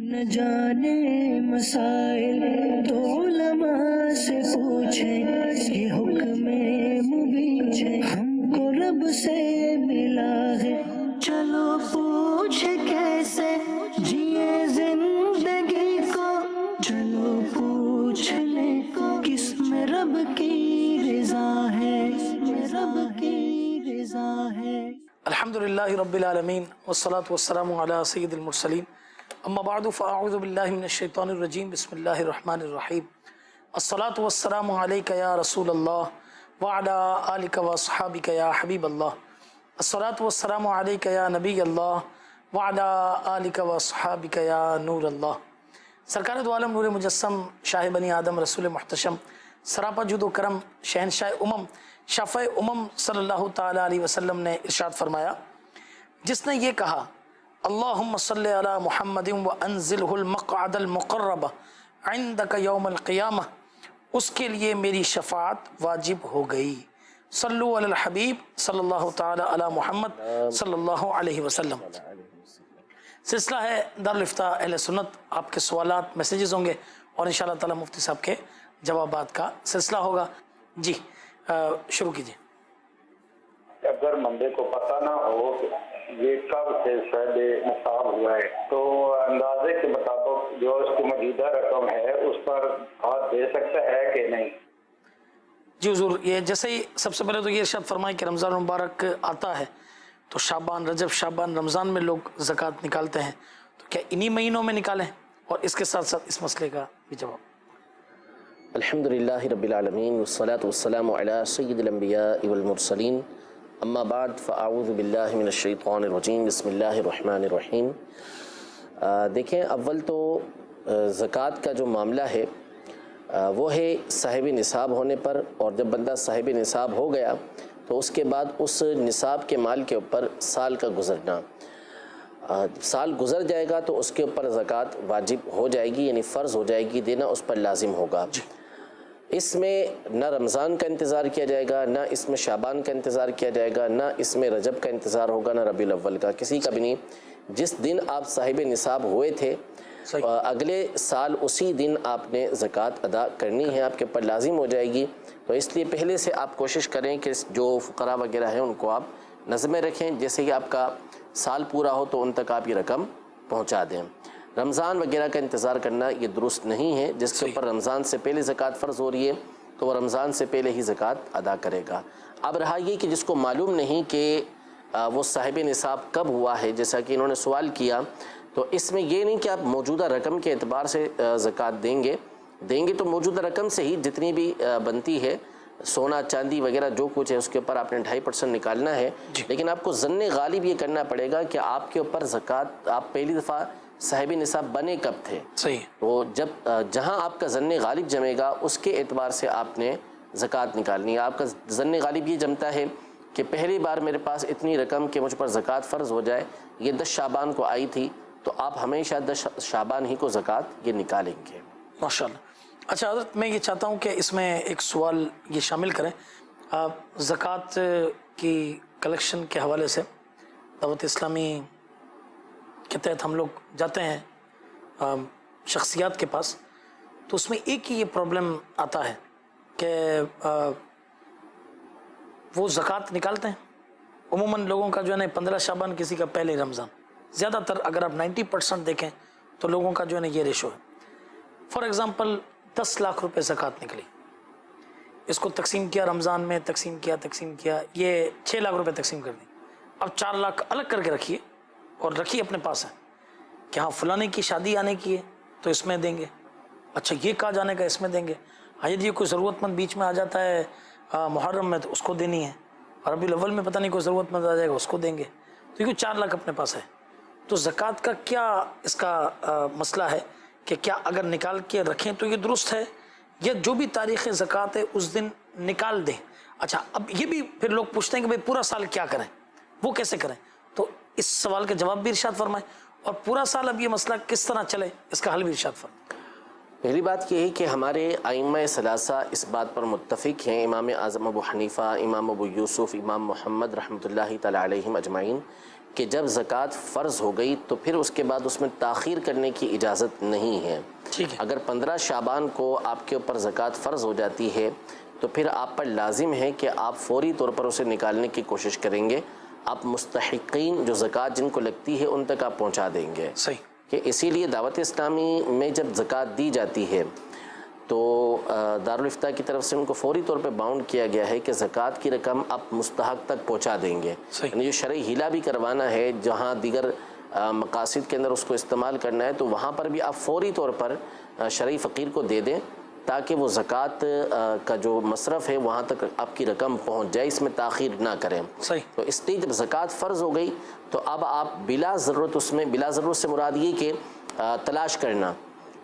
نہ جانے مسائل تو علماء سے پوچھیں، یہ حکم مبین ہم کو رب سے ملا ہے، چلو پوچھ کیسے جیے زندگی کو، چلو پوچھ لے کس میں رب کی رضا ہے، رب کی رضا ہے۔ الحمدللہ رب العالمین والصلاة والسلام علی سید المرسلین، اما بعد فاعوذ باللہ من الشیطان الرجیم، بسم اللہ الرحمن الرحیم۔ الصلاة والسلام علیک یا رسول اللہ وعلی آلک واصحابک یا حبیب اللہ، الصلاة والسلام علیک یا نبی اللہ وعلی آلک واصحابک یا نور اللہ۔ سرکار دو عالم نور مجسم، شاہ بنی آدم، رسول محتشم، سراپا جود و کرم، شہنشاہ امم، شفیع امم صلی اللہ تعالی علیہ وسلم نے ارشاد فرمایا، جس نے یہ کہا اللہم صلی علی محمد وانزلہ المقعد المقرب عندک یوم القیامہ، اس کے لیے میری شفاعت واجب ہو گئی۔ صلو علی الحبیب صلی اللہ تعالی علی محمد صلی اللہ علیہ وسلم۔ سلسلہ ہے دارالافتاء اہل سنت، آپ کے سوالات میسیجز ہوں گے اور انشاءاللہ تعالی مفتی صاحب کے جوابات کا سلسلہ ہوگا۔ جی شروع کیجیے۔ اگر بندے کو پتہ نہ ہو کہ یہ کب سے صاحب نصاب ہوا ہے تو اندازے کے مطابق جو اس کی موجودہ رقم ہے اس پر ہاتھ دے سکتا ہے کہ نہیں؟ جی حضور، یہ جیسے ہی سب سے پہلے تو یہ ارشاد فرمائے کہ رمضان مبارک آتا ہے تو شعبان، رجب، شعبان، رمضان میں لوگ زکوٰۃ نکالتے ہیں، تو کیا انہی مہینوں میں نکالیں؟ اور اس کے ساتھ ساتھ اس مسئلے کا بھی جواب۔ الحمدللہ رب العالمین والصلاة والسلام علی سید الانبیاء والمرسلین، اما بعد فاعوذ باللہ من الشیطان الرجیم، بسم اللہ الرحمن الرحیم۔ دیکھیں، اول تو زکوٰۃ کا جو معاملہ ہے وہ ہے صاحب نصاب ہونے پر، اور جب بندہ صاحب نصاب ہو گیا تو اس کے بعد اس نصاب کے مال کے اوپر سال کا گزرنا، سال گزر جائے گا تو اس کے اوپر زکوٰۃ واجب ہو جائے گی، یعنی فرض ہو جائے گی، دینا اس پر لازم ہوگا۔ اس میں نہ رمضان کا انتظار کیا جائے گا، نہ اس میں شعبان کا انتظار کیا جائے گا، نہ اس میں رجب کا انتظار ہوگا، نہ ربیع الاول کا، کسی کا بھی نہیں۔ جس دن آپ صاحب نصاب ہوئے تھے اگلے سال اسی دن آپ نے زکوٰۃ ادا کرنی ہے، آپ کے اوپر لازم ہو جائے گی۔ تو اس لیے پہلے سے آپ کوشش کریں کہ جو فقراء وغیرہ ہیں ان کو آپ نظمیں رکھیں، جیسے کہ آپ کا سال پورا ہو تو ان تک آپ یہ رقم پہنچا دیں۔ رمضان وغیرہ کا انتظار کرنا یہ درست نہیں ہے، جس کے اوپر رمضان سے پہلے زکوٰۃ فرض ہو رہی ہے تو وہ رمضان سے پہلے ہی زکوٰۃ ادا کرے گا۔ اب رہا یہ کہ جس کو معلوم نہیں کہ وہ صاحب نصاب کب ہوا ہے، جیسا کہ انہوں نے سوال کیا، تو اس میں یہ نہیں کہ آپ موجودہ رقم کے اعتبار سے زکوٰۃ دیں گے تو موجودہ رقم سے ہی جتنی بھی بنتی ہے، سونا چاندی وغیرہ جو کچھ ہے اس کے اوپر آپ نے 2.5% نکالنا ہے، لیکن آپ کو ظن غالب یہ کرنا پڑے گا کہ آپ کے اوپر زکوٰۃ، آپ پہلی دفعہ صاحب نصاب بنے کب تھے، صحیح، تو جب جہاں آپ کا ظن غالب جمے گا اس کے اعتبار سے آپ نے زکوٰۃ نکالنی ہے۔ آپ کا ظن غالب یہ جمتا ہے کہ پہلی بار میرے پاس اتنی رقم کہ مجھ پر زکوٰۃ فرض ہو جائے، یہ 10 شعبان کو آئی تھی، تو آپ ہمیشہ 10 شعبان ہی کو زکوٰۃ یہ نکالیں گے۔ ماشاءاللہ۔ اچھا حضرت، میں یہ چاہتا ہوں کہ اس میں ایک سوال یہ شامل کریں، زکوٰۃ کی کلیکشن کے حوالے سے دعوت اسلامی کے تحت ہم لوگ جاتے ہیں شخصیات کے پاس، تو اس میں ایک ہی یہ پرابلم آتا ہے کہ وہ زکوٰۃ نکالتے ہیں، عموماً لوگوں کا جو ہے نا 15 شعبان، کسی کا پہلے رمضان، زیادہ تر اگر آپ 90% دیکھیں تو لوگوں کا جو ہے نا یہ ریشو ہے۔ فار ایگزامپل 10 لاکھ روپے زکوٰۃ نکلی، اس کو تقسیم کیا، رمضان میں تقسیم کیا، یہ 6 لاکھ روپے تقسیم کر دی۔ اب 4 لاکھ الگ کر کے رکھیے اور رکھیے اپنے پاس ہے کہ ہاں فلانے کی شادی آنے کی ہے تو اس میں دیں گے، اچھا یہ کہا جانے کا اس میں دیں گے، ہاں یہ کوئی ضرورت مند بیچ میں آ جاتا ہے محرم میں تو اس کو دینی ہے، اور ربیع الاول میں پتہ نہیں کوئی ضرورت مند آ جائے گا اس کو دیں گے، تو یہ 4 لاکھ اپنے پاس ہے۔ تو زکوٰۃ کا کیا اس کا مسئلہ ہے کہ کیا اگر نکال کے رکھیں تو یہ درست ہے، یا جو بھی تاریخ زکوٰۃ ہے اس دن نکال دیں؟ اچھا، اب یہ بھی پھر لوگ پوچھتے ہیں کہ بھئی پورا سال کیا کریں، وہ کیسے کریں؟ تو اس سوال کا جواب بھی ارشاد فرمائیں، اور پورا سال اب یہ مسئلہ کس طرح چلے اس کا حل بھی ارشاد فرمائیں۔ پہلی بات یہ ہے کہ ہمارے ائمہ ثلاثہ اس بات پر متفق ہیں، امام اعظم ابو حنیفہ، امام ابو یوسف، امام محمد رحمۃ اللہ تعالی علیہم اجمعین، کہ جب زکوٰۃ فرض ہو گئی تو پھر اس کے بعد اس میں تاخیر کرنے کی اجازت نہیں ہے۔ ٹھیک ہے، اگر 15 شعبان کو آپ کے اوپر زکوٰۃ فرض ہو جاتی ہے تو پھر آپ پر لازم ہے کہ آپ فوری طور پر اسے نکالنے کی کوشش کریں گے۔ آپ مستحقین جو زکوٰۃ جن کو لگتی ہے ان تک آپ پہنچا دیں گے صحیح، کہ اسی لیے دعوت اسلامی میں جب زکوٰۃ دی جاتی ہے تو دارالفتاء کی طرف سے ان کو فوری طور پہ باؤنڈ کیا گیا ہے کہ زکوٰۃ کی رقم آپ مستحق تک پہنچا دیں گے۔ صحیح، یعنی جو شرعی ہیلا بھی کروانا ہے، جہاں دیگر مقاصد کے اندر اس کو استعمال کرنا ہے، تو وہاں پر بھی آپ فوری طور پر شرعی فقیر کو دے دیں تاکہ وہ زکوٰۃ کا جو مصرف ہے وہاں تک آپ کی رقم پہنچ جائے، اس میں تاخیر نہ کریں۔ صحیح، تو اس لیے جب زکوٰۃ فرض ہو گئی تو اب آپ بلا ضرورت، اس میں بلا ضرورت سے مراد یہ کہ تلاش کرنا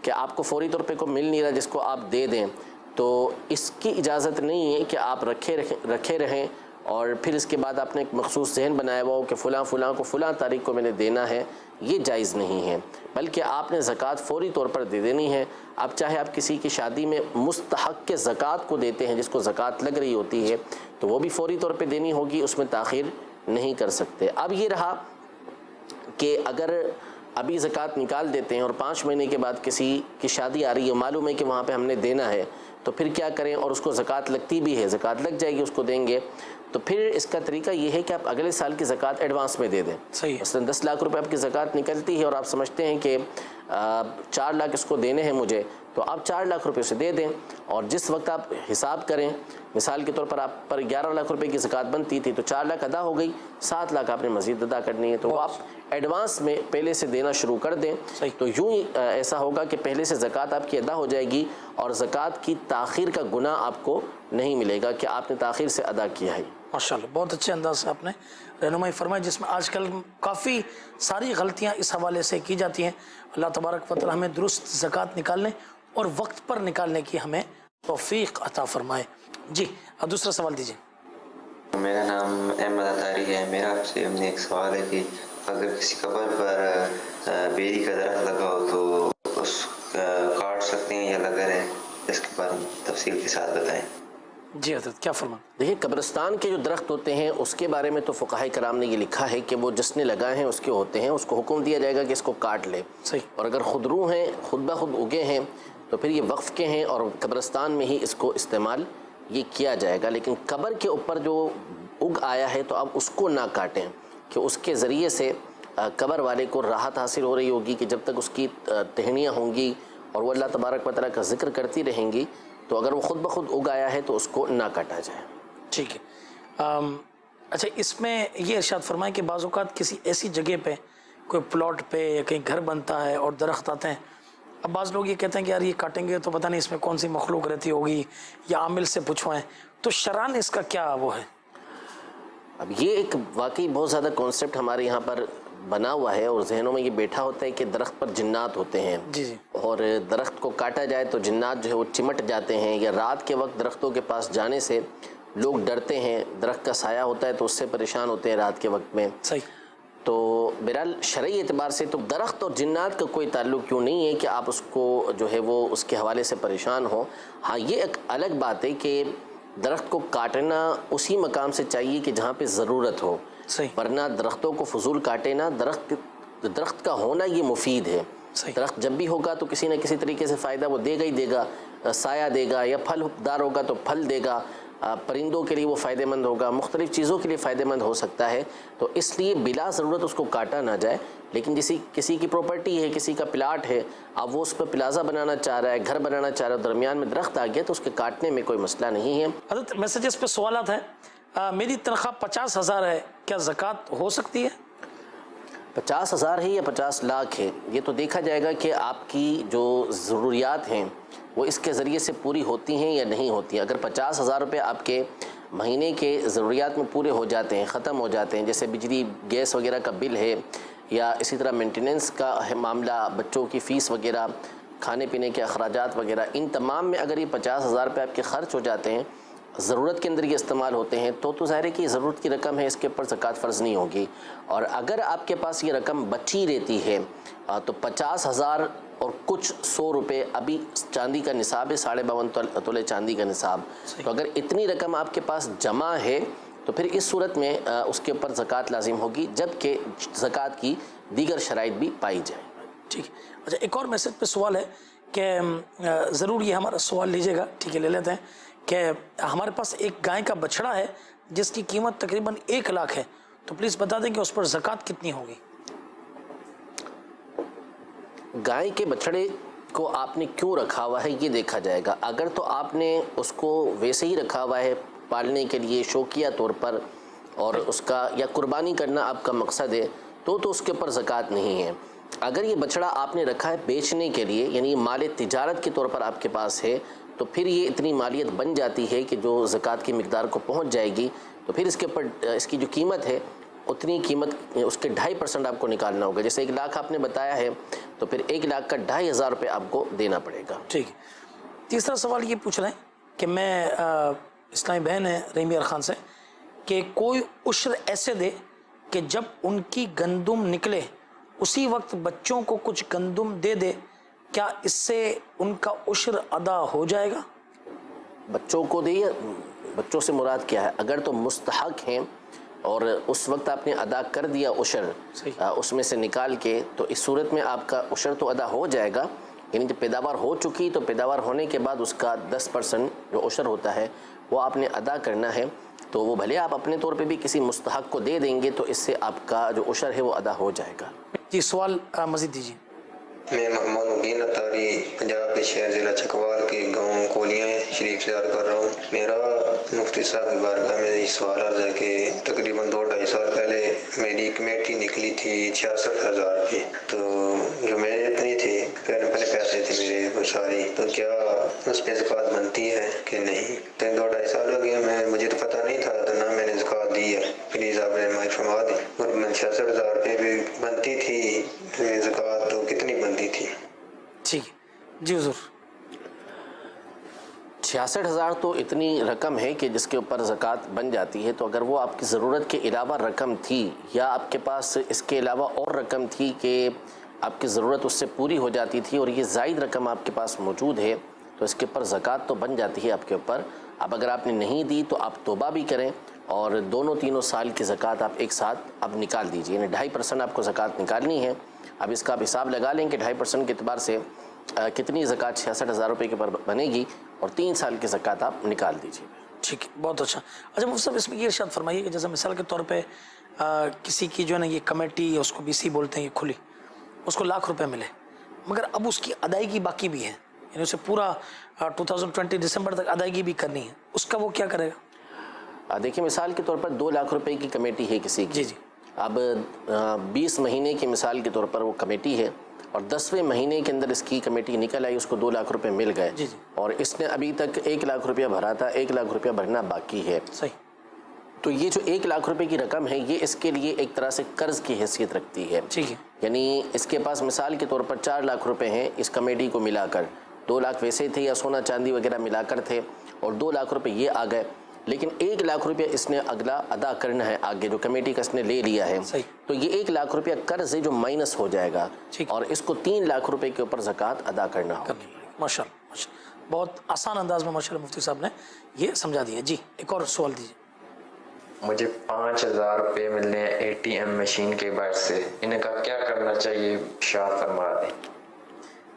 کہ آپ کو فوری طور پہ کوئی مل نہیں رہا جس کو آپ دے دیں، تو اس کی اجازت نہیں ہے کہ آپ رکھے رہیں اور پھر اس کے بعد آپ نے ایک مخصوص ذہن بنایا ہوا ہو کہ فلاں کو فلاں تاریخ کو میں نے دینا ہے، یہ جائز نہیں ہے، بلکہ آپ نے زکوٰۃ فوری طور پر دے دینی ہے۔ اب چاہے آپ کسی کی شادی میں مستحق کے زکوٰۃ کو دیتے ہیں، جس کو زکوٰۃ لگ رہی ہوتی ہے، تو وہ بھی فوری طور پہ دینی ہوگی، اس میں تاخیر نہیں کر سکتے۔ اب یہ رہا کہ اگر ابھی زکوٰۃ نکال دیتے ہیں اور 5 مہینے کے بعد کسی کی شادی آ رہی ہے، معلوم ہے کہ وہاں پہ ہم نے دینا ہے، تو پھر کیا کریں؟ اور اس کو زکوٰۃ لگتی بھی ہے، زکوٰۃ لگ جائے گی، اس کو دیں گے، تو پھر اس کا طریقہ یہ ہے کہ آپ اگلے سال کی زکوٰۃ ایڈوانس میں دے دیں۔ صحیح ہے، مثلاً 10 لاکھ روپے آپ کی زکوٰۃ نکلتی ہے اور آپ سمجھتے ہیں کہ 4 لاکھ اس کو دینے ہیں مجھے، تو آپ 4 لاکھ روپے اسے دے دیں، اور جس وقت آپ حساب کریں، مثال کے طور پر آپ پر 11 لاکھ روپے کی زکوٰۃ بنتی تھی تو 4 لاکھ ادا ہو گئی، 7 لاکھ آپ نے مزید ادا کرنی ہے، تو وہ آپ ایڈوانس میں پہلے سے دینا شروع کر دیں۔ تو یوں ہی ایسا ہوگا کہ پہلے سے زکوٰۃ آپ کی ادا ہو جائے گی اور زکوٰۃ کی تاخیر کا گناہ آپ کو نہیں ملے گا کہ آپ نے تاخیر سے ادا کیا ہے۔ ماشاءاللہ، بہت اچھے انداز سے آپ نے رہنمائی فرمائی، جس میں آج کل کافی ساری غلطیاں اس حوالے سے کی جاتی ہیں۔ اللہ تبارک و تعالی ہمیں درست زکوٰۃ نکالنے اور وقت پر نکالنے کی ہمیں توفیق عطا فرمائے۔ جی، اب دوسرا سوال دیجیے۔ میرا نام احمد اطاری ہے۔ میرا آپ سے ایک سوال ہے کہ اگر کسی قبر پر بیری کا درخت لگا ہو تو اس کاٹ سکتے ہیں یا لگا رہے، اس کے بارے میں تفصیل کے ساتھ بتائیں۔ جی حضرت، کیا فرمان؟ دیکھیے، قبرستان کے جو درخت ہوتے ہیں اس کے بارے میں تو فقہاء کرام نے یہ لکھا ہے کہ وہ جس نے لگائے ہیں اس کے ہوتے ہیں، اس کو حکم دیا جائے گا کہ اس کو کاٹ لے، صحیح، اور اگر خود رو ہیں، خود بخود اگے ہیں، تو پھر یہ وقف کے ہیں اور قبرستان میں ہی اس کو استعمال یہ کیا جائے گا۔ لیکن قبر کے اوپر جو اگ آیا ہے تو اب اس کو نہ کاٹیں، کہ اس کے ذریعے سے قبر والے کو راحت حاصل ہو رہی ہوگی کہ جب تک اس کی ٹہنیاں ہوں گی اور وہ اللہ تبارک و تعالیٰ کا ذکر کرتی رہیں گی، تو اگر وہ خود بخود اگ آیا ہے تو اس کو نہ کاٹا جائے۔ ٹھیک ہے۔ اچھا، اس میں یہ ارشاد فرمائیں کہ بعض اوقات کسی ایسی جگہ پہ، کوئی پلاٹ پہ یا کہیں گھر بنتا ہے اور درخت آتے ہیں، اب بعض لوگ یہ کہتے ہیں کہ یار یہ کاٹیں گے تو پتہ نہیں اس میں کون سی مخلوق رہتی ہوگی، یا عامل سے پوچھوائیں، تو شرعاً اس کا کیا وہ ہے؟ اب یہ ایک واقعی بہت زیادہ کانسیپٹ ہمارے یہاں پر بنا ہوا ہے اور ذہنوں میں یہ بیٹھا ہوتا ہے کہ درخت پر جنات ہوتے ہیں، جی جی، اور درخت کو کاٹا جائے تو جنات جو ہے وہ چمٹ جاتے ہیں، یا رات کے وقت درختوں کے پاس جانے سے لوگ ڈرتے ہیں، درخت کا سایہ ہوتا ہے تو اس سے پریشان ہوتے ہیں رات کے وقت میں۔ صحیح، تو بہرحال شرعی اعتبار سے تو درخت اور جنات کا کوئی تعلق کیوں نہیں ہے کہ آپ اس کو جو ہے وہ اس کے حوالے سے پریشان ہوں۔ ہاں، یہ ایک الگ بات ہے کہ درخت کو کاٹنا اسی مقام سے چاہیے کہ جہاں پہ ضرورت ہو، صحیح، ورنہ درختوں کو فضول کاٹے نہ۔ درخت کا ہونا یہ مفید ہے۔ صحیح، درخت جب بھی ہوگا تو کسی نہ کسی طریقے سے فائدہ وہ دے گا ہی دے گا، سایہ دے گا، یا پھل دار ہوگا تو پھل دے گا، پرندوں کے لیے وہ فائدہ مند ہوگا، مختلف چیزوں کے لیے فائدہ مند ہو سکتا ہے، تو اس لیے بلا ضرورت اس کو کاٹا نہ جائے۔ لیکن کسی کی پراپرٹی ہے، کسی کا پلاٹ ہے، اب وہ اس پہ پلازا بنانا چاہ رہا ہے، گھر بنانا چاہ رہا ہے، درمیان میں درخت آ گیا تو اس کے کاٹنے میں کوئی مسئلہ نہیں ہے۔ حضرت میسیجز پہ سوالات ہیں۔ میری تنخواہ 50,000 ہے، کیا زکوٰۃ ہو سکتی ہے؟ 50,000 ہے یا 50 لاکھ ہے، یہ تو دیکھا جائے گا کہ آپ کی جو ضروریات ہیں وہ اس کے ذریعے سے پوری ہوتی ہیں یا نہیں ہوتی ہیں۔ اگر 50,000 روپے آپ کے مہینے کے ضروریات میں پورے ہو جاتے ہیں، ختم ہو جاتے ہیں، جیسے بجلی گیس وغیرہ کا بل ہے، یا اسی طرح مینٹیننس کا ہے معاملہ، بچوں کی فیس وغیرہ، کھانے پینے کے اخراجات وغیرہ، ان تمام میں اگر یہ 50,000 روپے آپ کے خرچ ہو جاتے ہیں، ضرورت کے اندر یہ استعمال ہوتے ہیں، تو ظاہر ہے کہ یہ ضرورت کی رقم ہے، اس کے اوپر زکوٰۃ فرض نہیں ہوگی۔ اور اگر آپ کے پاس یہ رقم بچی رہتی ہے تو 50,000 اور کچھ 100 روپے، ابھی چاندی کا نصاب ہے 52.5 تولے چاندی کا نصاب، تو اگر اتنی رقم آپ کے پاس جمع ہے تو پھر اس صورت میں اس کے اوپر زکوٰۃ لازم ہوگی، جبکہ زکوٰۃ کی دیگر شرائط بھی پائی جائیں۔ ٹھیک ہے۔ اچھا، ایک اور میسج پہ سوال ہے کہ ضرور یہ ہمارا سوال لیجیے گا، ٹھیک ہے، لے لیتے ہیں کہ ہمارے پاس ایک گائے کا بچڑا ہے جس کی قیمت تقریباً 1 لاکھ ہے، تو پلیز بتا دیں کہ اس پر زکوٰۃ کتنی ہوگی؟ گائے کے بچڑے کو آپ نے کیوں رکھا ہوا ہے یہ دیکھا جائے گا۔ اگر تو آپ نے اس کو ویسے ہی رکھا ہوا ہے پالنے کے لیے شوقیہ طور پر، اور اس کا یا قربانی کرنا آپ کا مقصد ہے، تو اس کے اوپر زکوٰۃ نہیں ہے۔ اگر یہ بچڑا آپ نے رکھا ہے بیچنے کے لیے، یعنی مال تجارت کے طور پر آپ کے پاس ہے، تو پھر یہ اتنی مالیت بن جاتی ہے کہ جو زکوٰۃ کی مقدار کو پہنچ جائے گی، تو پھر اس کے اوپر اس کی جو قیمت ہے اتنی قیمت اس کے 2.5% آپ کو نکالنا ہوگا۔ جیسے 1 لاکھ آپ نے بتایا ہے تو پھر 1 لاکھ کا 2,500 روپے آپ کو دینا پڑے گا۔ ٹھیک ہے۔ تیسرا سوال یہ پوچھ رہے ہیں کہ میں اسلامی بہن ہے رحیم یار خان سے کہ کوئی عشر ایسے دے کہ جب ان کی گندم نکلے اسی وقت بچوں کو کچھ گندم دے دے، کیا اس سے ان کا عشر ادا ہو جائے گا؟ بچوں کو دے، بچوں سے مراد کیا ہے؟ اگر تو مستحق ہیں اور اس وقت آپ نے ادا کر دیا عشر اس میں سے نکال کے، تو اس صورت میں آپ کا عشر تو ادا ہو جائے گا، یعنی جب پیداوار ہو چکی تو پیداوار ہونے کے بعد اس کا 10% جو عشر ہوتا ہے وہ آپ نے ادا کرنا ہے۔ تو وہ بھلے آپ اپنے طور پہ بھی کسی مستحق کو دے دیں گے تو اس سے آپ کا جو عشر ہے وہ ادا ہو جائے گا۔ جی، سوال مزید دیجیے۔ میں محمد مبین اتاری پنجاب کے شہر ضلع چکوال کے گاؤں کولیاں شریف سے عرض کر رہا ہوں۔ میرا مفتی صاحب کی بارگاہ میں یہ سوال عرض ہے کہ تقریباً 2-2.5 سال پہلے میری کمیٹی نکلی تھی 66,000 روپے، تو جو میرے اتنی تھی پہلے پیسے تھے میرے وہ ساری، تو کیا اس پہ زکوٰۃ بنتی ہے کہ نہیں؟ 2-2.5 سال ہو گئے، مجھے تو پتہ نہیں تھا، تو نہ میں نے زکوٰۃ دی ہے، پلیز آپ نے مائک فرما دی۔ اور 66,000 روپے بھی بنتی تھی زکوٰۃ، تو کتنی بنتی تھی؟ ٹھیک ہے جی حضور۔ 66,000 تو اتنی رقم ہے کہ جس کے اوپر زکوٰۃ بن جاتی ہے، تو اگر وہ آپ کی ضرورت کے علاوہ رقم تھی یا آپ کے پاس اس کے علاوہ اور رقم تھی کہ آپ کی ضرورت اس سے پوری ہو جاتی تھی اور یہ زائد رقم آپ کے پاس موجود ہے، تو اس کے اوپر زکوٰۃ تو بن جاتی ہے آپ کے اوپر۔ اب اگر آپ نے نہیں دی تو آپ توبہ بھی کریں اور دونوں تینوں سال کی زکوٰۃ آپ ایک ساتھ اب نکال دیجیے، یعنی 2.5% آپ کو زکوٰۃ نکالنی ہے۔ اب اس کا آپ حساب لگا لیں کہ 2.5% کے اعتبار سے کتنی زکوٰۃ 66,000 روپے کے اوپر بنے گی، اور 3 سال کی زکوٰۃ آپ نکال دیجیے۔ ٹھیک ہے، بہت اچھا۔ اچھا مفتی صاحب، اس میں یہ ارشاد فرمائیے کہ جیسے مثال کے طور پہ کسی کی جو ہے نا یہ کمیٹی، اس کو BC بولتے ہیں، یہ کھلی، اس کو 1,00,000 روپے ملے، مگر اب اس کی ادائیگی باقی بھی ہے، یعنی اسے پورا 2020 دسمبر تک ادائیگی بھی کرنی ہے، اس کا وہ کیا کرے گا؟ دیکھیں، مثال کے طور پر 2,00,000 روپے کی کمیٹی ہے کسی کی، جی اب 20 مہینے کی مثال کے طور پر وہ کمیٹی ہے، اور 10ویں مہینے کے اندر اس کی کمیٹی نکل آئی، اس کو 2,00,000 روپے مل گئے، جی اور اس نے ابھی تک 1,00,000 روپیہ بھرا تھا، 1,00,000 روپیہ بھرنا باقی ہے، صحیح، تو یہ جو 1,00,000 روپے کی رقم ہے یہ اس کے لیے ایک طرح سے قرض کی حیثیت رکھتی ہے۔ ٹھیک ہے، یعنی اس کے پاس مثال کے طور پر 4,00,000 روپے ہیں اس کمیٹی کو ملا کر، 2,00,000 ویسے تھے یا سونا چاندی وغیرہ ملا کر تھے، اور 2,00,000 روپے یہ آ گئے، لیکن 1,00,000 روپیہ اس نے اگلا ادا کرنا ہے آگے، جو کمیٹی کا اس نے لے لیا ہے، تو یہ 1,00,000 روپیہ قرض ہے جو مائنس ہو جائے گا، اور اس کو 3,00,000 روپے کے اوپر زکوٰۃ ادا کرنا ہوگا۔ ماشاء اللہ، بہت آسان انداز میں ماشاء اللہ مفتی صاحب نے یہ سمجھا دیا۔ جی، ایک اور سوال دیجیے۔ مجھے 5,000 روپے ملنے ہیں ATM مشین کے باعث سے، انہیں کا کیا کرنا چاہیے، شاہ فرما دیں۔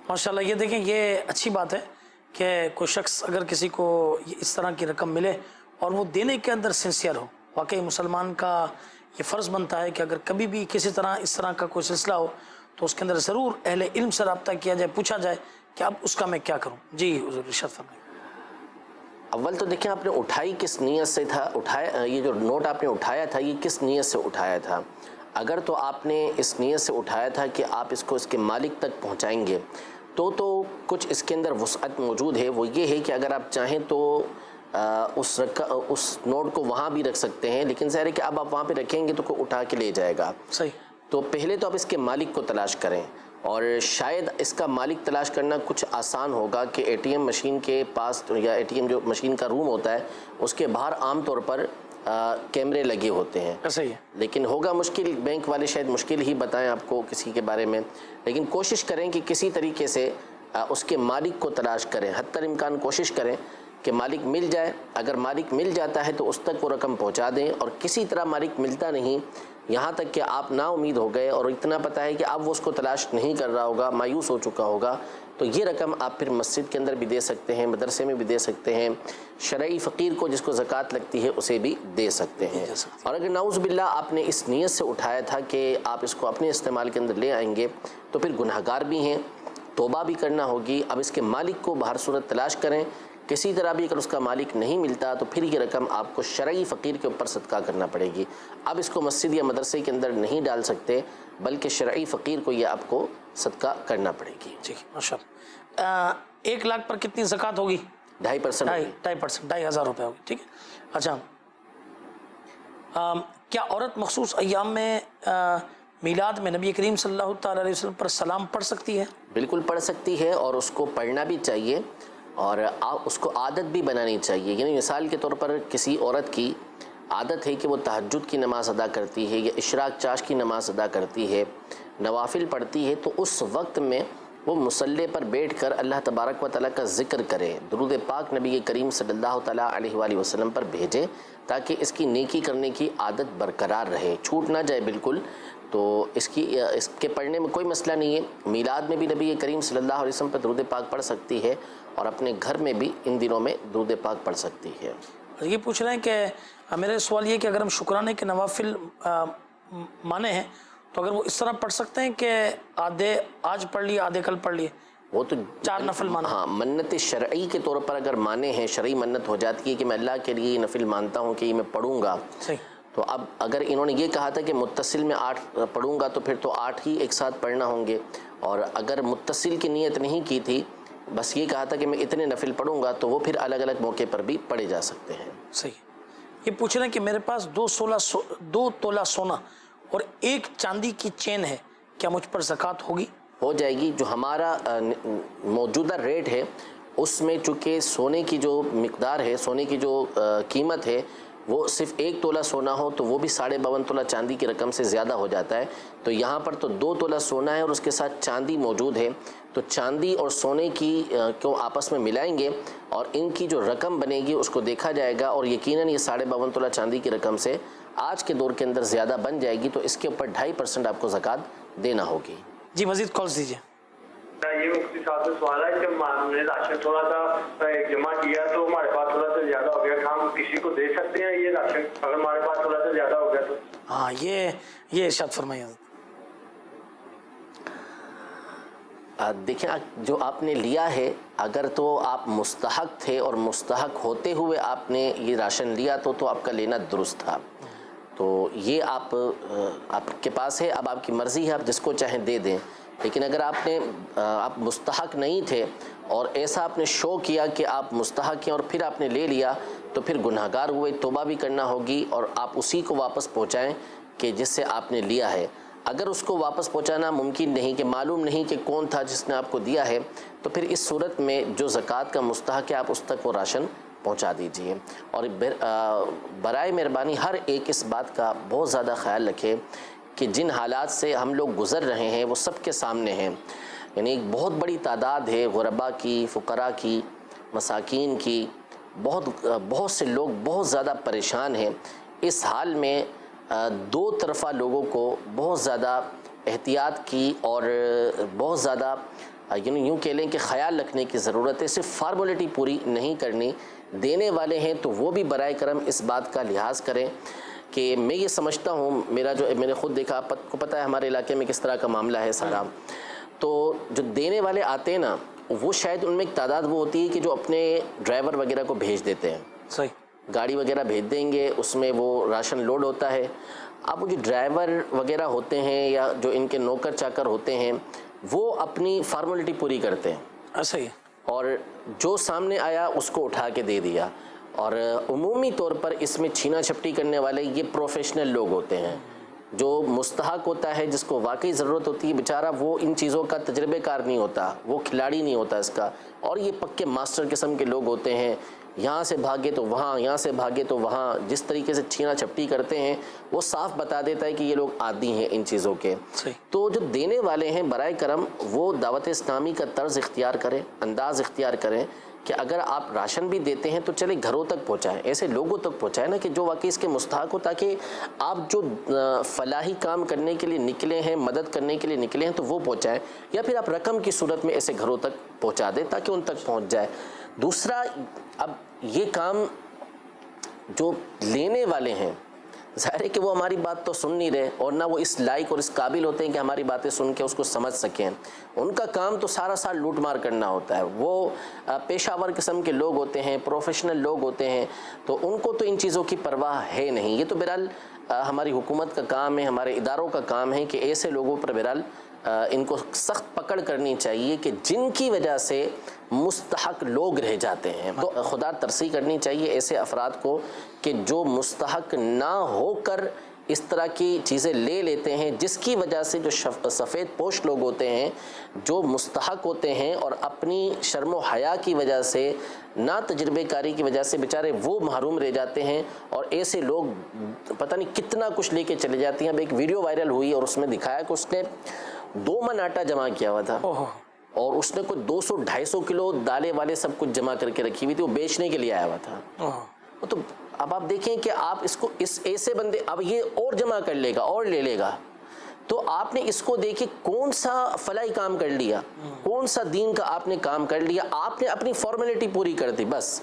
ماشاءاللہ، یہ دیکھیں، یہ اچھی بات ہے کہ کوئی شخص اگر کسی کو اس طرح کی رقم ملے اور وہ دینے کے اندر سنسیئر ہو، واقعی مسلمان کا یہ فرض بنتا ہے کہ اگر کبھی بھی کسی طرح اس طرح کا کوئی سلسلہ ہو تو اس کے اندر ضرور اہل علم سے رابطہ کیا جائے، پوچھا جائے کہ اب اس کا میں کیا کروں۔ جی حضور، ارشاد فرمائیں۔ اول تو دیکھیں، آپ نے اٹھائی کس نیت سے تھا، یہ جو نوٹ آپ نے اٹھایا تھا یہ کس نیت سے اٹھایا تھا؟ اگر تو آپ نے اس نیت سے اٹھایا تھا کہ آپ اس کو اس کے مالک تک پہنچائیں گے تو کچھ اس کے اندر وسعت موجود ہے، وہ یہ ہے کہ اگر آپ چاہیں تو اس نوٹ کو وہاں بھی رکھ سکتے ہیں، لیکن ظاہر ہے کہ اب آپ وہاں پہ رکھیں گے تو کوئی اٹھا کے لے جائے گا، صحیح، تو پہلے تو آپ اس کے مالک کو تلاش کریں، اور شاید اس کا مالک تلاش کرنا کچھ آسان ہوگا کہ ATM مشین کے پاس یا ATM جو مشین کا روم ہوتا ہے اس کے باہر عام طور پر کیمرے لگے ہوتے ہیں، صحیح ہے، لیکن ہوگا مشکل، بینک والے شاید مشکل ہی بتائیں آپ کو کسی کے بارے میں، لیکن کوشش کریں کہ کسی طریقے سے اس کے مالک کو تلاش کریں، حتی الامکان کوشش کریں کہ مالک مل جائے، اگر مالک مل جاتا ہے تو اس تک وہ رقم پہنچا دیں، اور کسی طرح مالک ملتا نہیں، یہاں تک کہ آپ نا امید ہو گئے اور اتنا پتہ ہے کہ اب وہ اس کو تلاش نہیں کر رہا ہوگا، مایوس ہو چکا ہوگا، تو یہ رقم آپ پھر مسجد کے اندر بھی دے سکتے ہیں، مدرسے میں بھی دے سکتے ہیں، شرعی فقیر کو جس کو زکوٰۃ لگتی ہے اسے بھی دے سکتے ہیں۔ اور اگر نعوذ باللہ آپ نے اس نیت سے اٹھایا تھا کہ آپ اس کو اپنے استعمال کے اندر لے آئیں گے تو پھر گناہ گار بھی ہیں، توبہ بھی کرنا ہوگی۔ اب اس کے مالک کو بہر صورت تلاش کریں، کسی طرح بھی اگر اس کا مالک نہیں ملتا تو پھر یہ رقم آپ کو شرعی فقیر کے اوپر صدقہ کرنا پڑے گی۔ اب اس کو مسجد یا مدرسے کے اندر نہیں ڈال سکتے، بلکہ شرعی فقیر کو یہ آپ کو صدقہ کرنا پڑے گی۔ ٹھیک ہے، ماشاء اللہ۔ 1 لاکھ پر کتنی زکوٰۃ ہوگی؟ 2.5%۔ 2,500 روپے ہوگی، ٹھیک ہے۔ اچھا، کیا عورت مخصوص ایام میں میلاد میں نبی کریم صلی اللہ تعالیٰ علیہ وسلم پر سلام پڑھ سکتی ہے؟ بالکل پڑھ سکتی ہے، اور اس کو پڑھنا بھی چاہیے، اور اس کو عادت بھی بنانی چاہیے۔ یعنی مثال کے طور پر کسی عورت کی عادت ہے کہ وہ تہجد کی نماز ادا کرتی ہے یا اشراق چاش کی نماز ادا کرتی ہے، نوافل پڑھتی ہے، تو اس وقت میں وہ مصلی پر بیٹھ کر اللہ تبارک و تعالیٰ کا ذکر کرے، درود پاک نبی کریم صلی اللہ تعالیٰ علیہ وآلہ وسلم پر بھیجے، تاکہ اس کی نیکی کرنے کی عادت برقرار رہے، چھوٹ نہ جائے بالکل۔ تو اس کے پڑھنے میں کوئی مسئلہ نہیں ہے۔ میلاد میں بھی نبی کریم صلی اللہ علیہ وسلم پر درود پاک پڑھ سکتی ہے، اور اپنے گھر میں بھی ان دنوں میں درود پاک پڑھ سکتی ہے۔ یہ پوچھ رہے ہیں کہ میرے سوال یہ کہ اگر ہم شکرانے کے نوافل مانے ہیں تو اگر وہ اس طرح پڑھ سکتے ہیں کہ آدھے آج پڑھ لیے آدھے کل پڑھ لیے، وہ تو 4 نفل مانا؟ ہاں، منت شرعی کے طور پر اگر مانے ہیں، شرعی منت ہو جاتی ہے کہ میں اللہ کے لیے یہ نفل مانتا ہوں کہ یہ میں پڑھوں گا، صحیح۔ تو اب اگر انہوں نے یہ کہا تھا کہ متصل میں 8 پڑھوں گا تو پھر تو 8 ہی ایک ساتھ پڑھنا ہوں گے، اور اگر متصل کی نیت نہیں کی تھی، بس یہ کہا تھا کہ میں اتنے نفل پڑھوں گا، تو وہ پھر الگ الگ موقع پر بھی پڑھے جا سکتے ہیں۔ صحیح۔ یہ پوچھ رہے ہیں کہ میرے پاس 2 تولہ سونا اور 1 چاندی کی چین ہے، کیا مجھ پر زکوٰۃ ہوگی؟ ہو جائے گی۔ جو ہمارا موجودہ ریٹ ہے اس میں چونکہ سونے کی جو مقدار ہے، سونے کی جو قیمت ہے، وہ صرف 1 تولہ سونا ہو تو وہ بھی 52.5 تولہ چاندی کی رقم سے زیادہ ہو جاتا ہے، تو یہاں پر تو 2 تولہ سونا ہے اور اس کے ساتھ چاندی موجود ہے، تو چاندی اور سونے کی کو آپس میں ملائیں گے اور ان کی جو رقم بنے گی اس کو دیکھا جائے گا، اور یقیناً یہ 52.5 تولہ چاندی کی رقم سے آج کے دور کے اندر زیادہ بن جائے گی، تو اس کے اوپر 2.5% آپ کو زکوٰۃ دینا ہوگی۔ جی، مزید کالز دیجیے۔ یہ مفتی صاحب سے سوال ہے کہ ہم نے راشن تھوڑا سا جمع کیا تو ہمارے پاس تھوڑا سا زیادہ ہو گیا، ہم کسی کو دے سکتے ہیں یہ راشن اگر ہمارے پاس تھوڑا سا زیادہ ہو گیا تو؟ ہاں، یہ ارشاد فرمائیے۔ دیکھیں، جو آپ نے لیا ہے، اگر تو آپ مستحق تھے اور مستحق ہوتے ہوئے آپ نے یہ راشن لیا تو آپ کا لینا درست تھا، تو یہ آپ کے پاس ہے، اب آپ کی مرضی ہے، آپ جس کو چاہیں دے دیں۔ لیکن اگر آپ مستحق نہیں تھے اور ایسا آپ نے شو کیا کہ آپ مستحق ہیں اور پھر آپ نے لے لیا، تو پھر گناہ گار ہوئے، توبہ بھی کرنا ہوگی، اور آپ اسی کو واپس پہنچائیں کہ جس سے آپ نے لیا ہے۔ اگر اس کو واپس پہنچانا ممکن نہیں، کہ معلوم نہیں کہ کون تھا جس نے آپ کو دیا ہے، تو پھر اس صورت میں جو زکوٰۃ کا مستحق ہے آپ اس تک وہ راشن پہنچا دیجئے۔ اور برائے مہربانی ہر ایک اس بات کا بہت زیادہ خیال رکھے کہ جن حالات سے ہم لوگ گزر رہے ہیں وہ سب کے سامنے ہیں، یعنی ایک بہت بڑی تعداد ہے غربا کی، فقراء کی، مساکین کی، بہت سے لوگ بہت زیادہ پریشان ہیں۔ اس حال میں 2 طرفہ لوگوں کو بہت زیادہ احتیاط کی اور بہت زیادہ یوں کہہ لیں کہ خیال رکھنے کی ضرورت ہے، صرف فارمیلٹی پوری نہیں کرنی۔ دینے والے ہیں تو وہ بھی برائے کرم اس بات کا لحاظ کریں کہ میں یہ سمجھتا ہوں، میں نے خود دیکھا، آپ کو پتہ ہے ہمارے علاقے میں کس طرح کا معاملہ ہے سارا، تو جو دینے والے آتے ہیں نا، وہ شاید ان میں ایک تعداد وہ ہوتی ہے کہ جو اپنے ڈرائیور وغیرہ کو بھیج دیتے ہیں، صحیح، گاڑی وغیرہ بھیج دیں گے، اس میں وہ راشن لوڈ ہوتا ہے۔ اب وہ جو ڈرائیور وغیرہ ہوتے ہیں یا جو ان کے نوکر چاکر ہوتے ہیں، وہ اپنی فارمیلٹی پوری کرتے ہیں، صحیح، اور جو سامنے آیا اس کو اٹھا کے دے دیا۔ اور عمومی طور پر اس میں چھینا چھپٹی کرنے والے یہ پروفیشنل لوگ ہوتے ہیں۔ جو مستحق ہوتا ہے، جس کو واقعی ضرورت ہوتی ہے، بیچارہ وہ ان چیزوں کا تجربے کار نہیں ہوتا، وہ کھلاڑی نہیں ہوتا اس کا، اور یہ پکے ماسٹر قسم کے لوگ ہوتے ہیں یہاں سے بھاگے تو وہاں، یہاں سے بھاگے تو وہاں، جس طریقے سے چھینا چھپٹی کرتے ہیں وہ صاف بتا دیتا ہے کہ یہ لوگ عادی ہیں ان چیزوں کے۔ تو جو دینے والے ہیں برائے کرم وہ دعوت اسلامی کا طرز اختیار کریں، انداز اختیار کریں کہ اگر آپ راشن بھی دیتے ہیں تو چلے گھروں تک پہنچائیں، ایسے لوگوں تک پہنچائیں نا کہ جو واقعی اس کے مستحق ہو، تاکہ آپ جو فلاحی کام کرنے کے لیے نکلے ہیں، مدد کرنے کے لیے نکلے ہیں تو وہ پہنچائیں، یا پھر آپ رقم کی صورت میں ایسے گھروں تک پہنچا دیں تاکہ ان تک پہنچ جائے۔ دوسرا، اب یہ کام جو لینے والے ہیں ظاہر ہے کہ وہ ہماری بات تو سن نہیں رہے، اور نہ وہ اس لائق اور اس قابل ہوتے ہیں کہ ہماری باتیں سن کے اس کو سمجھ سکیں۔ ان کا کام تو سارا سال لوٹ مار کرنا ہوتا ہے، وہ پیشہ ور قسم کے لوگ ہوتے ہیں، پروفیشنل لوگ ہوتے ہیں، تو ان کو تو ان چیزوں کی پرواہ ہے نہیں۔ یہ تو بہرحال ہماری حکومت کا کام ہے، ہمارے اداروں کا کام ہے کہ ایسے لوگوں پر بہرحال ان کو سخت پکڑ کرنی چاہیے کہ جن کی وجہ سے مستحق لوگ رہ جاتے ہیں۔ تو خدا ترسی کرنی چاہیے ایسے افراد کو کہ جو مستحق نہ ہو کر اس طرح کی چیزیں لے لیتے ہیں، جس کی وجہ سے جو سفید پوش لوگ ہوتے ہیں، جو مستحق ہوتے ہیں اور اپنی شرم و حیا کی وجہ سے، نہ تجربے کاری کی وجہ سے بیچارے وہ محروم رہ جاتے ہیں، اور ایسے لوگ پتہ نہیں کتنا کچھ لے کے چلے جاتے ہیں۔ اب ایک ویڈیو وائرل ہوئی اور اس میں دکھایا کہ اس نے 2 من آٹا جمع کیا ہوا تھا، اور اس نے کوئی 200-250 کلو دالے والے سب کچھ جمع کر کے رکھی ہوئی تھی، وہ بیچنے کے لیے آیا ہوا تھا۔ تو اب آپ دیکھیں کہ آپ اس کو اس ایسے بندے، اب یہ اور جمع کر لے گا اور لے لے گا، تو آپ نے اس کو دیکھے کون سا فلاحی کام کر لیا، کون سا دین کا آپ نے کام کر لیا، آپ نے اپنی فارمیلٹی پوری کر دی بس،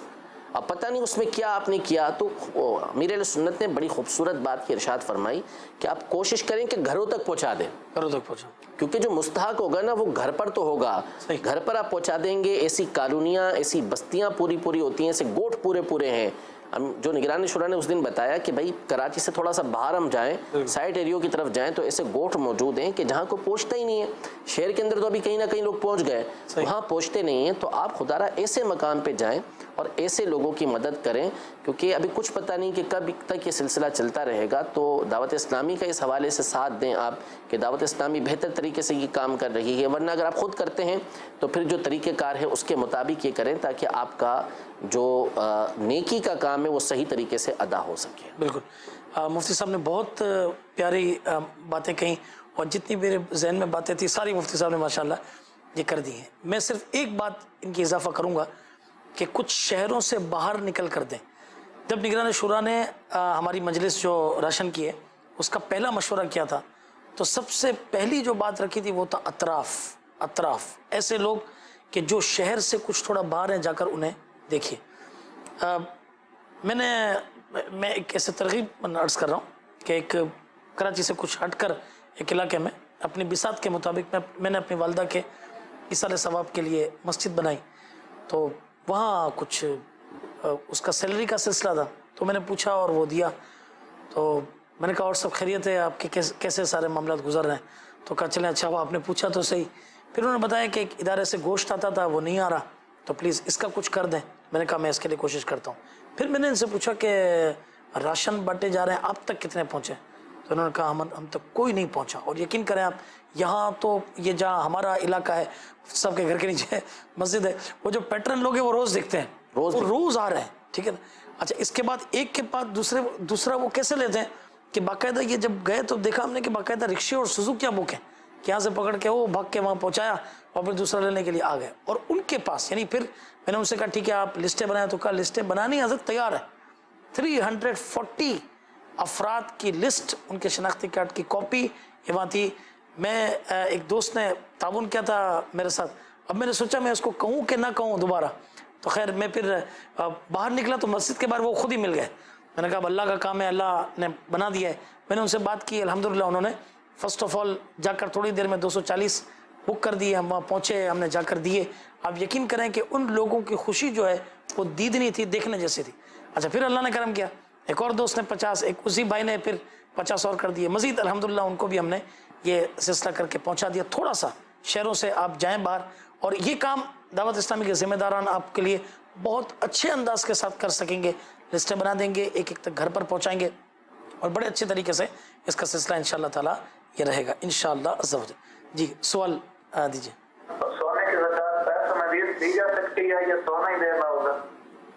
اب پتہ نہیں اس میں کیا آپ نے کیا۔ تو امیر اہل سنت نے بڑی خوبصورت بات کی ارشاد فرمائی کہ آپ کوشش کریں کہ گھروں تک پہنچا دیں، گھروں تک پہنچا، کیونکہ جو مستحق ہوگا نا وہ گھر پر تو ہوگا، گھر پر آپ پہنچا دیں گے۔ ایسی کالونیاں، ایسی بستیاں پوری ہوتی ہیں، ایسے گوٹھ پورے ہیں۔ جو نگران شورا نے اس دن بتایا کہ بھائی کراچی سے تھوڑا سا باہر ہم جائیں، سائٹ ایریوں کی طرف جائیں تو ایسے گوٹھ موجود ہیں کہ جہاں کوئی پہنچتا ہی نہیں ہے۔ شہر کے اندر تو ابھی کہیں نہ کہیں لوگ پہنچ گئے، وہاں پہنچتے نہیں ہیں۔ تو آپ خدا را ایسے مقام پہ جائیں اور ایسے لوگوں کی مدد کریں، کیونکہ ابھی کچھ پتہ نہیں کہ کب تک یہ سلسلہ چلتا رہے گا۔ تو دعوت اسلامی کا اس حوالے سے ساتھ دیں آپ کہ دعوت اسلامی بہتر طریقے سے یہ کام کر رہی ہے، ورنہ اگر آپ خود کرتے ہیں تو پھر جو طریقہ کار ہے اس کے مطابق یہ کریں تاکہ آپ کا جو نیکی کا کام ہے وہ صحیح طریقے سے ادا ہو سکے۔ بالکل، مفتی صاحب نے بہت پیاری باتیں کہیں، اور جتنی میرے ذہن میں باتیں تھیں ساری مفتی صاحب نے ماشاءاللہ یہ کر دی ہیں۔ میں صرف ایک بات ان کی اضافہ کروں گا کہ کچھ شہروں سے باہر نکل کر دیں۔ جب نگران شورا نے ہماری مجلس جو راشن کی ہے اس کا پہلا مشورہ کیا تھا تو سب سے پہلی جو بات رکھی تھی وہ تھا اطراف، ایسے لوگ کہ جو شہر سے کچھ تھوڑا باہر ہیں، جا کر انہیں دیکھیے۔ میں ایک ایسے ترغیب عرض کر رہا ہوں کہ ایک کراچی سے کچھ ہٹ کر ایک علاقے میں اپنی بساط کے مطابق میں نے اپنی والدہ کے ایصال ثواب کے لیے مسجد بنائی، تو وہاں کچھ اس کا سیلری کا سلسلہ تھا، تو میں نے پوچھا اور وہ دیا۔ تو میں نے کہا اور سب خیریت ہے، آپ کے کیسے سارے معاملات گزر رہے ہیں؟ تو کہا چلیں اچھا وہ آپ نے پوچھا تو صحیح۔ پھر انہوں نے بتایا کہ ایک ادارے سے گوشت آتا تھا وہ نہیں آ رہا، تو پلیز اس کا کچھ کر دیں۔ میں نے کہا میں اس کے لیے کوشش کرتا ہوں۔ پھر میں نے ان سے پوچھا کہ راشن بانٹے جا رہے ہیں آپ تک کتنے پہنچے؟ تو انہوں نے کہا ہم تک کوئی نہیں پہنچا۔ اور یقین کریں آپ، یہاں تو یہ جہاں ہمارا علاقہ ہے سب کے گھر کے نیچے مسجد ہے، وہ جو پیٹرن لوگ ہیں وہ روز دکھتے ہیں، روز آ رہے ہیں، ٹھیک ہے نا۔ اچھا اس کے بعد ایک کے بعد دوسرا وہ کیسے لیتے ہیں کہ باقاعدہ یہ جب گئے تو دیکھا ہم نے کہ باقاعدہ رکشے اور سوزوکیاں بک ہیں کہ یہاں سے پکڑ کے وہ بھاگ کے وہاں پہنچایا اور پھر دوسرا لینے کے لیے آ گئے۔ اور ان کے پاس یعنی پھر میں نے ان سے کہا ٹھیک ہے آپ لسٹیں بنائیں، تو کہا لسٹیں بنانی حضرت تیار ہے، 340 افراد کی لسٹ، ان کے شناختی کارڈ کی کاپی یہ وہاں تھی۔ میں ایک دوست نے تعاون کیا تھا میرے ساتھ، اب میں نے سوچا میں اس کو کہوں کہ نہ کہوں دوبارہ، تو خیر میں پھر باہر نکلا تو مسجد کے باہر وہ خود ہی مل گئے۔ میں نے کہا اب اللہ کا کام ہے، اللہ نے بنا دیا ہے۔ میں نے ان سے بات کی، الحمدللہ انہوں نے فرسٹ آف آل جا کر تھوڑی دیر میں 240 بک کر دیے، ہم وہاں پہنچے، ہم نے جا کر دیے۔ آپ یقین کریں کہ ان لوگوں کی خوشی جو ہے وہ دیدنی تھی، دیکھنے جیسی تھی۔ اچھا پھر اللہ نے کرم کیا، ایک اور دوست نے 50، ایک اسی بھائی نے پھر 50 اور کر دیے مزید، الحمدللہ ان کو بھی ہم نے یہ سلسلہ کر کے پہنچا دیا۔ تھوڑا سا شہروں سے آپ جائیں باہر، اور یہ کام دعوت اسلامی کے ذمہ داران آپ کے لیے بہت اچھے انداز کے ساتھ کر سکیں گے۔ لسٹیں بنا دیں گے، ایک تک گھر پر پہنچائیں گے، اور بڑے اچھے طریقے سے اس کا سلسلہ انشاءاللہ تعالیٰ یہ رہے گا انشاءاللہ عز و جل۔ جی سوال دیجیے۔ سونے کی زکات پیسوں میں دی جا سکتی ہے یا سونا ہی دینا ہوگا؟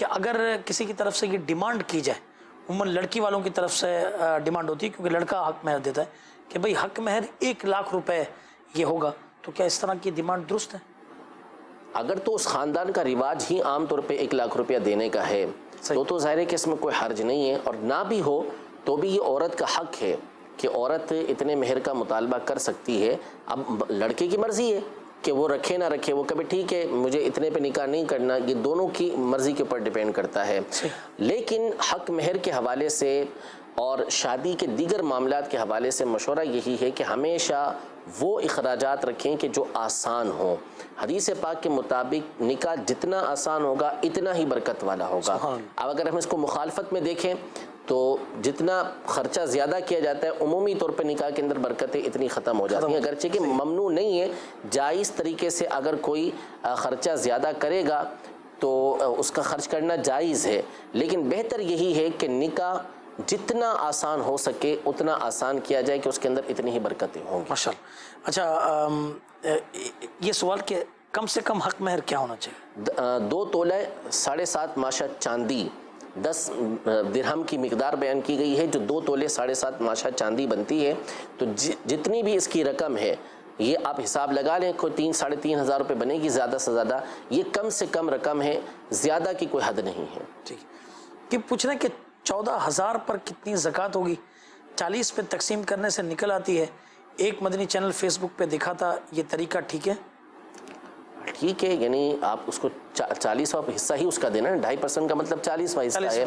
کہ اگر کسی کی طرف سے یہ ڈیمانڈ کی جائے، عموماً لڑکی والوں کی طرف سے ڈیمانڈ ہوتی ہے کیونکہ لڑکا حق مہر دیتا ہے کہ بھئی حق مہر 1 لاکھ روپے یہ ہوگا، تو کیا اس طرح کی ڈیمانڈ درست ہے؟ اگر تو اس خاندان کا رواج ہی عام طور پہ 1 لاکھ روپیہ دینے کا ہے تو ظاہر ہے کہ اس میں کوئی حرج نہیں ہے، اور نہ بھی ہو تو بھی یہ عورت کا حق ہے کہ عورت اتنے مہر کا مطالبہ کر سکتی ہے۔ اب لڑکے کی مرضی ہے کہ وہ رکھے نہ رکھے، وہ کبھی ٹھیک ہے مجھے اتنے پہ نکاح نہیں کرنا، یہ دونوں کی مرضی کے اوپر ڈیپینڈ کرتا ہے۔ لیکن حق مہر کے حوالے سے اور شادی کے دیگر معاملات کے حوالے سے مشورہ یہی ہے کہ ہمیشہ وہ اخراجات رکھیں کہ جو آسان ہوں۔ حدیث پاک کے مطابق نکاح جتنا آسان ہوگا اتنا ہی برکت والا ہوگا۔ اب اگر ہم اس کو مخالفت میں دیکھیں تو جتنا خرچہ زیادہ کیا جاتا ہے عمومی طور پہ نکاح کے اندر برکتیں اتنی ختم ہو جاتی ہیں، اگرچہ کہ ممنوع نہیں ہے، جائز طریقے سے اگر کوئی خرچہ زیادہ کرے گا تو اس کا خرچ کرنا جائز ہے، لیکن بہتر یہی ہے کہ نکاح جتنا آسان ہو سکے اتنا آسان کیا جائے کہ اس کے اندر اتنی ہی برکتیں ہوں گی۔ ماشاءاللہ۔ اچھا، یہ سوال کہ کم سے کم حق مہر کیا ہونا چاہیے؟ 2 تولہ 7.5 ماشا چاندی، 10 درہم کی مقدار بیان کی گئی ہے، جو 2 تولے 7.5 ماشا چاندی بنتی ہے۔ تو جتنی بھی اس کی رقم ہے یہ آپ حساب لگا لیں، کوئی 3-3.5 ہزار روپے بنے گی زیادہ سے زیادہ، یہ کم سے کم رقم ہے، زیادہ کی کوئی حد نہیں ہے۔ ٹھیک، کہ پوچھ رہے ہیں کہ 14,000 پر کتنی زکوٰۃ ہوگی؟ 40 پہ تقسیم کرنے سے نکل آتی ہے۔ ایک مدنی چینل فیس بک پہ دکھا تھا، یہ طریقہ ٹھیک ہے؟ ٹھیک ہے، یعنی آپ اس کو 40واں حصہ ہی اس کا دینا ہے، 2.5% کا مطلب 40واں حصہ ہے،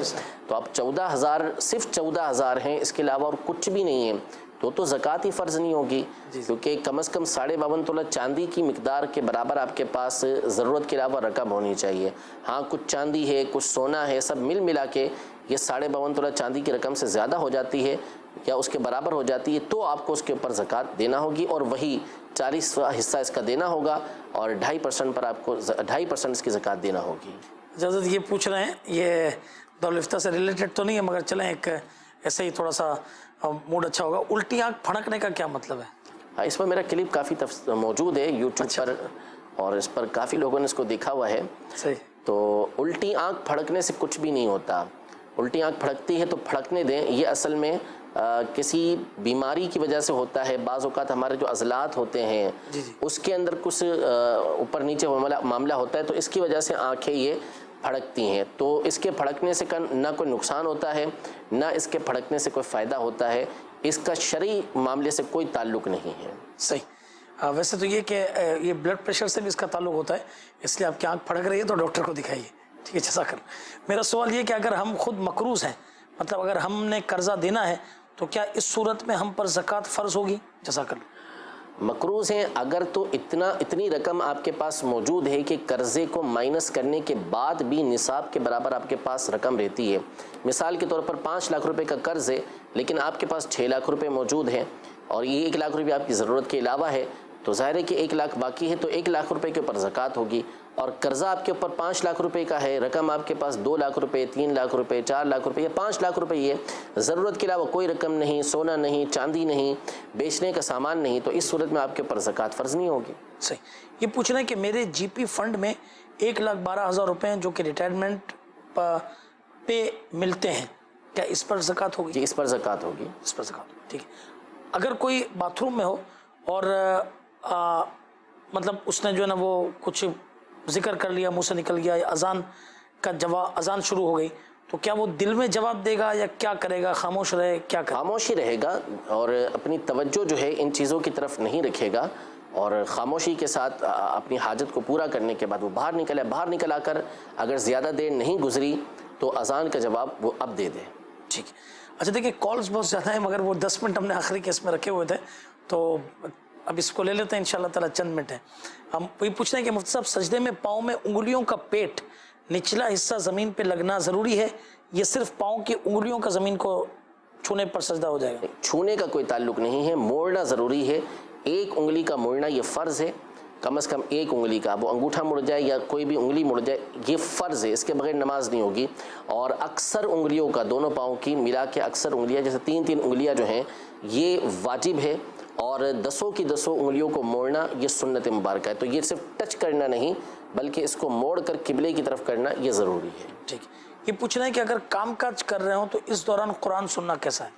تو آپ 14,000 صرف 14,000 ہیں، اس کے علاوہ اور کچھ بھی نہیں ہے، تو زکوٰۃ ہی فرض نہیں ہوگی، کیونکہ کم از کم 52.5 تولہ چاندی کی مقدار کے برابر آپ کے پاس ضرورت کے علاوہ رقم ہونی چاہیے۔ ہاں کچھ چاندی ہے، کچھ سونا ہے، سب ملا کے یہ 52.5 تولہ چاندی کی رقم سے زیادہ ہو جاتی ہے یا اس کے برابر ہو جاتی ہے تو آپ کو اس کے اوپر زکوٰۃ دینا ہوگی، اور وہی 40واں حصہ اس کا دینا ہوگا، اور 2.5% پر آپ کو 2.5% اس کی زکوٰۃ دینا ہوگی۔ اجازت یہ پوچھ رہے ہیں، یہ دارالفتہ سے ریلیٹڈ تو نہیں ہے مگر چلیں ایک ایسے ہی تھوڑا سا موڈ اچھا ہوگا، الٹی آنکھ پھڑکنے کا کیا مطلب ہے؟ اس پر میرا کلپ کافی موجود ہے یوٹیوب پر، اور اس پر کافی لوگوں نے اس کو دیکھا ہوا ہے۔ صحیح۔ تو الٹی آنکھ پھڑکنے سے کچھ بھی نہیں ہوتا، الٹی آنکھ پھڑکتی ہے تو پھڑکنے دیں، یہ اصل میں کسی بیماری کی وجہ سے ہوتا ہے۔ بعض اوقات ہمارے جو عضلات ہوتے ہیں اس کے اندر کچھ اوپر نیچے معاملہ ہوتا ہے، تو اس کی وجہ سے آنکھیں یہ پھڑکتی ہیں، تو اس کے پھڑکنے سے نہ کوئی نقصان ہوتا ہے نہ اس کے پھڑکنے سے کوئی فائدہ ہوتا ہے، اس کا شرعی معاملے سے کوئی تعلق نہیں ہے۔ صحیح۔ ویسے تو یہ کہ یہ بلڈ پریشر سے بھی اس کا تعلق ہوتا ہے، اس لیے آپ کی آنکھ پھڑک رہی ہے تو ڈاکٹر کو دکھائیے، ٹھیک ہے؟ جزاک اللہ۔ میرا سوال یہ کہ اگر ہم خود مقروض ہیں، مطلب اگر ہم نے قرضہ دینا ہے تو کیا اس صورت میں ہم پر زکوٰۃ فرض ہوگی؟ جزاک اللہ۔ مقروض ہیں اگر تو اتنی رقم آپ کے پاس موجود ہے کہ قرضے کو مائنس کرنے کے بعد بھی نصاب کے برابر آپ کے پاس رقم رہتی ہے، مثال کے طور پر 5 لاکھ روپے کا قرض ہے لیکن آپ کے پاس 6 لاکھ روپے موجود ہیں اور یہ 1 لاکھ روپے آپ کی ضرورت کے علاوہ ہے، تو ظاہر ہے کہ 1 لاکھ باقی ہے تو 1 لاکھ روپے کے اوپر زکوٰۃ ہوگی، اور قرضہ آپ کے اوپر 5 لاکھ روپے کا ہے، رقم آپ کے پاس 2 لاکھ روپے، 3 لاکھ روپے، 4 لاکھ روپے یا 5 لاکھ روپے، یہ ضرورت کے علاوہ کوئی رقم نہیں، سونا نہیں، چاندی نہیں، بیچنے کا سامان نہیں، تو اس صورت میں آپ کے اوپر زکوٰۃ فرض نہیں ہوگی۔ صحیح۔ یہ پوچھ رہے ہیں کہ میرے جی پی فنڈ میں 1,12,000 روپے ہیں جو کہ ریٹائرمنٹ پہ ملتے ہیں، کیا اس پر زکوٰۃ ہوگی؟ جی اس پر زکوٰۃ ہوگی۔ اس پر زکوٰۃ ہوگی، ٹھیک ہے۔ اگر کوئی باتھ روم میں ہو اور مطلب اس نے جو ہے نا وہ کچھ ذکر کر لیا، منہ سے نکل گیا، یا اذان شروع ہو گئی، تو کیا وہ دل میں جواب دے گا یا کیا کرے گا؟ خاموش رہے؟ کیا کرے؟ خاموش ہی رہے گا اور اپنی توجہ جو ہے ان چیزوں کی طرف نہیں رکھے گا، اور خاموشی کے ساتھ اپنی حاجت کو پورا کرنے کے بعد وہ باہر نکل آ کر اگر زیادہ دیر نہیں گزری تو اذان کا جواب وہ اب دے دے۔ ٹھیک ہے۔ اچھا دیکھیں کالز بہت زیادہ ہیں مگر وہ 10 منٹ ہم نے آخری کیس میں رکھے ہوئے تھے، تو اب اس کو لے لیتے ہیں انشاءاللہ تعالیٰ، چند منٹ ہیں۔ ہم یہ پوچھ رہے ہیں کہ مفتی صاحب سجدے میں پاؤں میں انگلیوں کا پیٹ نچلا حصہ زمین پہ لگنا ضروری ہے، یہ صرف پاؤں کی انگلیوں کا زمین کو چھونے پر سجدہ ہو جائے گا؟ چھونے کا کوئی تعلق نہیں ہے، موڑنا ضروری ہے، ایک انگلی کا موڑنا یہ فرض ہے، کم از کم ایک انگلی کا، وہ انگوٹھا مڑ جائے یا کوئی بھی انگلی مڑ جائے یہ فرض ہے، اس کے بغیر نماز نہیں ہوگی۔ اور اکثر انگلیوں کا، دونوں پاؤں کی ملا کے اکثر انگلیاں جیسے 3 انگلیاں جو ہیں یہ واجب ہے، اور دسوں کی دسوں انگلیوں کو موڑنا یہ سنت مبارکہ ہے. تو یہ صرف ٹچ کرنا نہیں بلکہ اس کو موڑ کر قبلے کی طرف کرنا یہ ضروری ہے. ٹھیک. یہ پوچھنا ہے کہ اگر کام کاج کر رہے ہوں تو اس دوران قرآن سننا کیسا ہے؟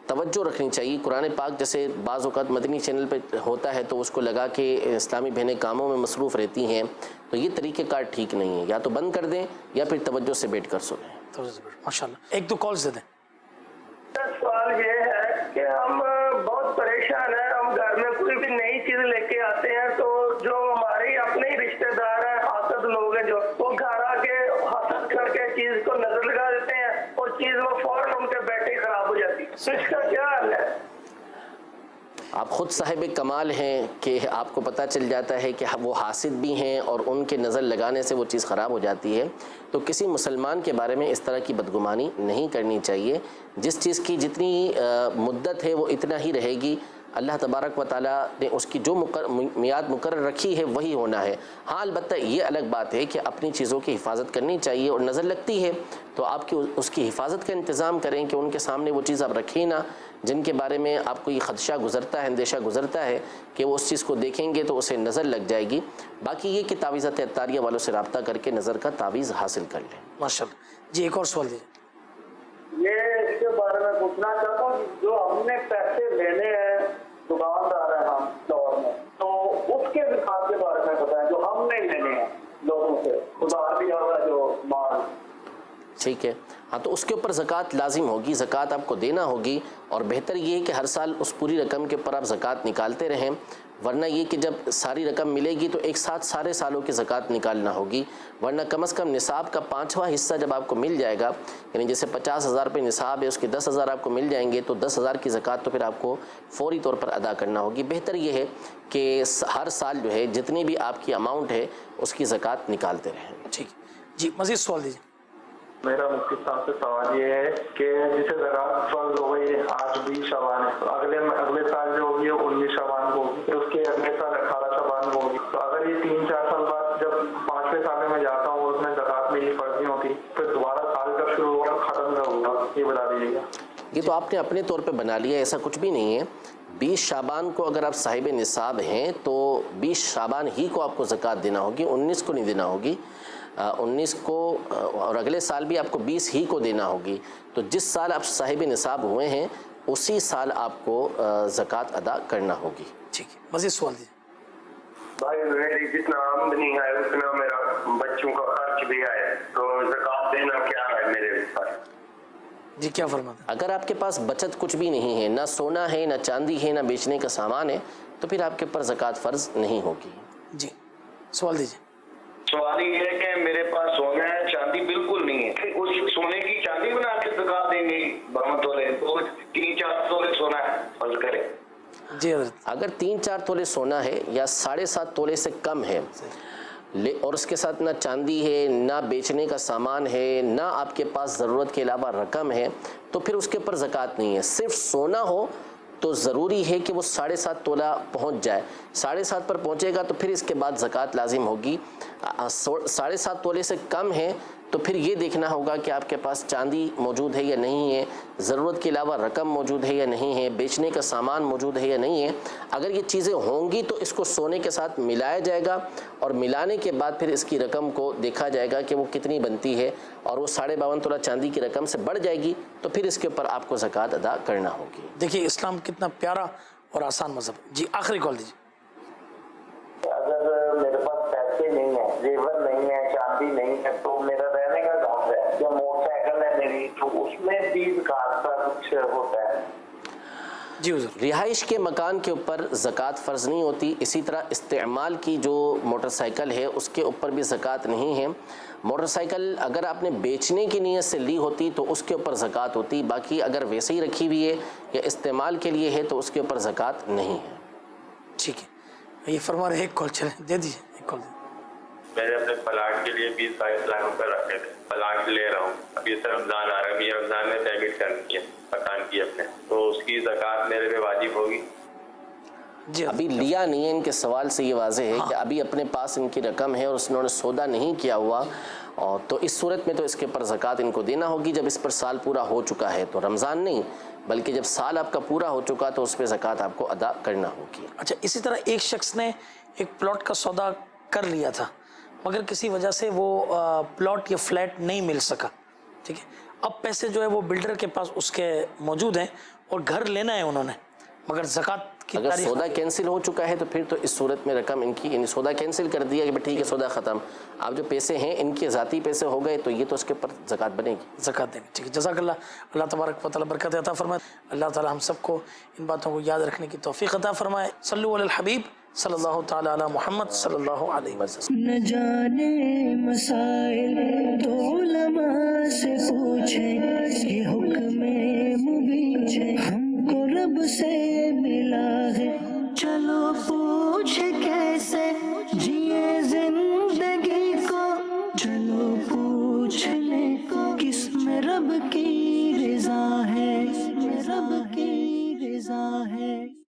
توجہ رکھنی چاہیے. قرآن پاک جیسے بعض اوقات مدنی چینل پہ ہوتا ہے تو اس کو لگا کے اسلامی بہنیں کاموں میں مصروف رہتی ہیں, تو یہ طریقہ کار ٹھیک نہیں ہے. یا تو بند کر دیں یا پھر توجہ سے بیٹھ کر سنیں. ماشاء اللہ. ایک دو کالز دے دیں. سوال یہ ہے کہ ہم بہت پریشان ہیں. ہم گھر میں کوئی بھی نئی چیز لے کے آتے ہیں تو جو ہمارے اپنے ہی رشتے دار ہیں, حاسد لوگ ہیں, جو وہ گھر آ کے حسد کر کے چیز کو نظر لگا دیتے ہیں اور چیز وہ فوراً ان کے بیٹھے خراب ہو جاتی ہے. تو اس کا کیا حل ہے؟ آپ خود صاحب کمال ہیں کہ آپ کو پتہ چل جاتا ہے کہ وہ حاسد بھی ہیں اور ان کے نظر لگانے سے وہ چیز خراب ہو جاتی ہے. تو کسی مسلمان کے بارے میں اس طرح کی بدگمانی نہیں کرنی چاہیے. جس چیز کی جتنی مدت ہے وہ اتنا ہی رہے گی. اللہ تبارک و تعالیٰ نے اس کی جو میعاد مقرر رکھی ہے وہی ہونا ہے. ہاں البتہ یہ الگ بات ہے کہ اپنی چیزوں کی حفاظت کرنی چاہیے, اور نظر لگتی ہے تو آپ اس کی حفاظت کا انتظام کریں کہ ان کے سامنے وہ چیز آپ رکھیں نہ جن کے بارے میں آپ کو یہ خدشہ گزرتا ہے, اندیشہ گزرتا ہے کہ وہ اس چیز کو دیکھیں گے تو اسے نظر لگ جائے گی. باقی یہ کہ تعویذات عطاریہ والوں سے رابطہ کر کے نظر کا تعویذ حاصل کر لیں. ماشاء اللہ. جی ایک اور سوال دیجیے. یہ اس کے بارے میں پوچھنا چاہتا ہوں جو ہم نے پیسے لینے ہیں دکاندار ہیں ہم دور میں, تو اس کے زکات کے بارے میں بتائیں جو ہم نہیں لینے ہیں لوگوں سے ادھار دیا ہوا جو مال. ٹھیک ہے. ہاں تو اس کے اوپر زکوٰۃ لازم ہوگی, زکوٰۃ آپ کو دینا ہوگی, اور بہتر یہ ہے کہ ہر سال اس پوری رقم کے اوپر آپ زکوٰۃ نکالتے رہیں, ورنہ یہ کہ جب ساری رقم ملے گی تو ایک ساتھ سارے سالوں کی زکوٰۃ نکالنا ہوگی. ورنہ کم از کم نصاب کا 5واں حصہ جب آپ کو مل جائے گا, یعنی جیسے 50,000 روپے نصاب ہے اس کے 10,000 آپ کو مل جائیں گے, تو 10,000 کی زکوٰۃ تو پھر آپ کو فوری طور پر ادا کرنا ہوگی. بہتر یہ ہے کہ ہر سال جو ہے جتنی بھی آپ کی اماؤنٹ ہے اس کی زکوٰۃ نکالتے رہیں. ٹھیک. جی مزید سوال دیجیے. میرا مفتی صاحب سے سوال یہ ہے کہ جسے زکوٰۃ فرض ہو گئی آج 20 شعبان ہے, تو اگلے سال جو ہوگی وہ 19 شعبان کو ہوگی, پھر اس کے اگلے سال 18 شعبان کو ہوگی. تو اگر یہ 3-4 سال بعد جب 5ویں سال میں جاتا ہوں اس میں زکوٰۃ میری فرض نہیں ہوتی, پھر دوبارہ سال کب شروع ہوگا ختم کب ہوگا, یہ بتا دیجیے گا. یہ تو آپ نے اپنے طور پہ بنا لیا, ایسا کچھ بھی نہیں ہے. 20 شعبان کو اگر آپ صاحب نصاب ہیں تو 20 شعبان ہی کو آپ کو زکوٰۃ دینا ہوگی, 19 کو نہیں دینا ہوگی. 19 کو اور اگلے سال بھی آپ کو 20 ہی کو دینا ہوگی. تو جس سال آپ صاحب نصاب ہوئے ہیں اسی سال آپ کو زکوٰۃ ادا کرنا ہوگی. ٹھیک ہے. مزید سوال دیجیے. بھائی میری جتنا آمدنی ہے اتنا میرا بچوں کا خرچ بھی ہے, تو زکوٰۃ دینا کیا ہے میرے پاس؟ جی کیا فرماتے ہیں؟ اگر آپ کے پاس بچت کچھ بھی نہیں ہے, نہ سونا ہے, نہ چاندی ہے, نہ بیچنے کا سامان ہے, تو پھر آپ کے اوپر زکوٰۃ فرض نہیں ہوگی. جی سوال دیجیے. سوال یہ ہے کہ میرے پاس سونا ہے, چاندی بالکل نہیں ہے, اس سونے کی چاندی بنا کے زکوٰۃ دیں گے 52 تولے, 3-4 تولے سونا ہے فرض کریں. جی حضرت. اگر 3-4 تولے سونا ہے یا 7.5 تولے سے کم ہے اور اس کے ساتھ نہ چاندی ہے, نہ بیچنے کا سامان ہے, نہ آپ کے پاس ضرورت کے علاوہ رقم ہے, تو پھر اس کے اوپر زکوٰۃ نہیں ہے. صرف سونا ہو تو ضروری ہے کہ وہ 7.5 تولہ پہنچ جائے. 7.5 پر پہنچے گا تو پھر اس کے بعد زکوٰۃ لازم ہوگی. 7.5 تولے سے کم ہے تو پھر یہ دیکھنا ہوگا کہ آپ کے پاس چاندی موجود ہے یا نہیں ہے, ضرورت کے علاوہ رقم موجود ہے یا نہیں ہے, بیچنے کا سامان موجود ہے یا نہیں ہے. اگر یہ چیزیں ہوں گی تو اس کو سونے کے ساتھ ملایا جائے گا, اور ملانے کے بعد پھر اس کی رقم کو دیکھا جائے گا کہ وہ کتنی بنتی ہے, اور وہ 52.5 تولہ چاندی کی رقم سے بڑھ جائے گی تو پھر اس کے اوپر آپ کو زکوٰۃ ادا کرنا ہوگی. دیکھیے اسلام کتنا پیارا اور آسان مذہب. جی آخری کال دیجیے. اگر میرے پاس پیسے نہیں ہیں, زیور نہیں ہے, چاندی نہیں ہے, تو میرا رہنے کا گھر ہے یا موٹر سائیکل ہے میری, تو اس میں بھی زکوٰۃ کا کچھ ہوتا ہے؟ جی حضور. رہائش کے مکان کے اوپر زکوٰۃ فرض نہیں ہوتی. اسی طرح استعمال کی جو موٹر سائیکل ہے اس کے اوپر بھی زکوٰۃ نہیں ہے. موٹر سائیکل اگر آپ نے بیچنے کی نیت سے لی ہوتی تو اس کے اوپر زکوٰۃ ہوتی, باقی اگر ویسے ہی رکھی ہوئی ہے یا استعمال کے لیے ہے تو اس کے اوپر زکوٰۃ نہیں ہے. ٹھیک ہے. یہ فرما رہے, ایک کال چلے دے دیجیے. ایک کال دے. میں نے اپنے پلاٹ کے لیے 20-22 لاکھ روپے رکھے تھے, پلاٹ لے رہا ہوں, ابھی سے رمضان آ رہا ہے, یہ رمضان میں پیمنٹ کرنی ہے مکان کی اپنے, تو اس کی زکوٰۃ میرے پہ واجب ہوگی؟ جی ابھی لیا نہیں ہے، ان کے سوال سے یہ واضح ہے کہ ابھی اپنے پاس ان کی رقم ہے اور انہوں نے سودا نہیں کیا ہوا، اور تو اس صورت میں تو اس کے پر زکوٰۃ ان کو دینا ہوگی جب اس پر سال پورا ہو چکا ہے، تو رمضان نہیں بلکہ جب سال آپ کا پورا ہو چکا تو اس پہ زکوٰۃ آپ کو ادا کرنا ہوگی۔ اچھا، اسی طرح ایک شخص نے ایک پلاٹ کا سودا کر لیا تھا مگر کسی وجہ سے وہ پلاٹ یا فلیٹ نہیں مل سکا، ٹھیک ہے، اب پیسے جو ہے وہ بلڈر کے پاس اس کے موجود ہیں اور گھر لینا ہے انہوں نے، مگر زکوٰۃ کی اگر تاریخ سودا کینسل ہو چکا ہے تو پھر تو اس صورت میں رقم ان کی، یعنی سودا کینسل کر دیا کہ ٹھیک ہے سودا ختم، اب جو پیسے ہیں ان کے ذاتی پیسے ہو گئے تو یہ تو اس کے پر زکوٰۃ بنے گی، زکوٰۃ دینی، ٹھیک ہے۔ جزاک اللہ، اللہ تبارک و تعالیٰ برکت عطا فرمائے، اللہ تعالیٰ ہم سب کو ان باتوں کو یاد رکھنے کی توفیق عطا فرمائے۔ صلو علی الحبیب صلی اللہ تعالیٰ علی محمد صلی اللہ علیہ وسلم۔ نہ جانے مسائل تو علماء سے پوچھیں، یہ حکم